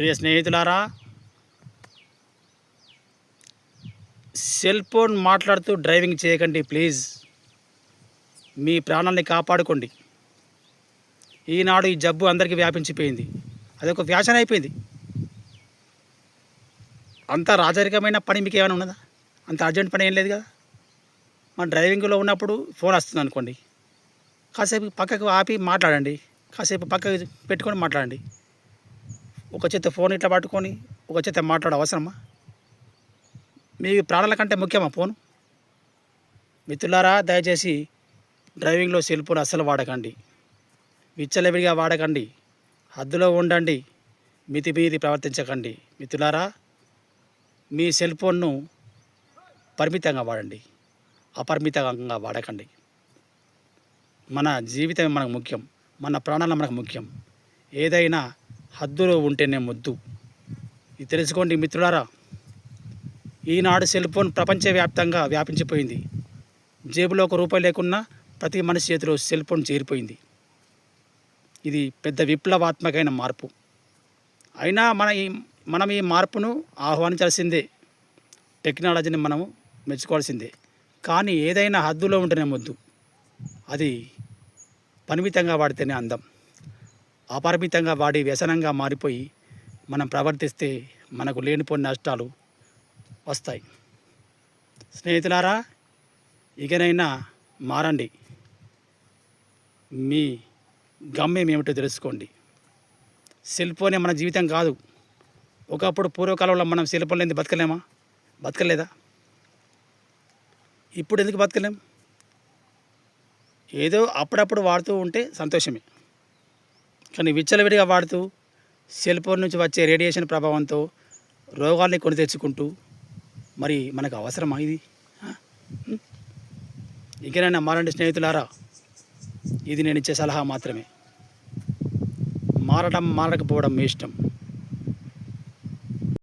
ప్రియ స్నేహితులారా, cell phone మాట్లాడుతూ driving చేయకండి ప్లీజ్. మీ ప్రాణాన్ని కాపాడుకోండి. ఈనాడు ఈ జబ్బు అందరికీ వ్యాపించిపోయింది. అదొక ఫ్యాషన్ అయిపోయింది. అంత రాజరికమైన పని మీకు ఏమైనా ఉన్నదా? అంత అర్జెంట్ పని ఏం లేదు కదా. మన డ్రైవింగ్లో ఉన్నప్పుడు ఫోన్ వస్తుంది అనుకోండి, కాసేపు పక్కకు ఆపి మాట్లాడండి, కాసేపు పక్కకు పెట్టుకొని మాట్లాడండి. ఒక చేత ఫోన్ ఇట్లా పట్టుకొని ఒక చేత మాట్లాడే అవసరమా? మీ ప్రాణాల కంటే ముఖ్యమా ఫోను? మిత్రులారా, దయచేసి డ్రైవింగ్లో సెల్ ఫోన్ అస్సలు వాడకండి. విచ్చలవిడిగా వాడకండి. హద్దులో ఉండండి. మితిమీరి ప్రవర్తించకండి. మిత్రులారా, మీ సెల్ ఫోన్ను పరిమితంగా వాడండి, అపరిమితంగా వాడకండి. మన జీవితం మనకు ముఖ్యం, మన ప్రాణాలు మనకు ముఖ్యం. ఏదైనా హద్దులో ఉంటేనే ముద్దు. ఇది తెలుసుకోండి మిత్రులారా. ఈనాడు సెల్ ఫోన్ ప్రపంచవ్యాప్తంగా వ్యాపించిపోయింది. జేబులో ₹1 లేకున్నా ప్రతి మనిషి చేతిలో సెల్ ఫోన్ చేరిపోయింది. ఇది పెద్ద విప్లవాత్మకమైన మార్పు. అయినా మనం ఈ మార్పును ఆహ్వానించాల్సిందే. టెక్నాలజీని మనము మెచ్చుకోవాల్సిందే. కానీ ఏదైనా హద్దులో ఉంటేనే ముద్దు. అది పరిమితంగా వాడితేనే అందం. అపరిమితంగా వాడి వ్యసనంగా మారిపోయి మనం ప్రవర్తిస్తే మనకు లేనిపోని నష్టాలు వస్తాయి. స్నేహితులారా, ఇకనైనా మారండి. మీ గమ్యం ఏమిటో తెలుసుకోండి. సెల్ ఫోనే మన జీవితం కాదు. ఒకప్పుడు పూర్వకాలంలో మనం సెల్ ఫోన్ లేని బతకలేదా? ఇప్పుడు ఎందుకు బతకలేం? ఏదో అప్పుడప్పుడు వాడుతూ ఉంటే సంతోషమే. కానీ విచ్చలవిడిగా వాడుతూ సెల్ ఫోన్ నుంచి వచ్చే రేడియేషన్ ప్రభావంతో రోగాల్ని కొని తెచ్చుకుంటూ మరి మనకు అవసరమా ఇది? ఇంకేనైనా మారండి స్నేహితులారా. ఇది నేను ఇచ్చే సలహా మాత్రమే. మారకపోవడం మీ ఇష్టం.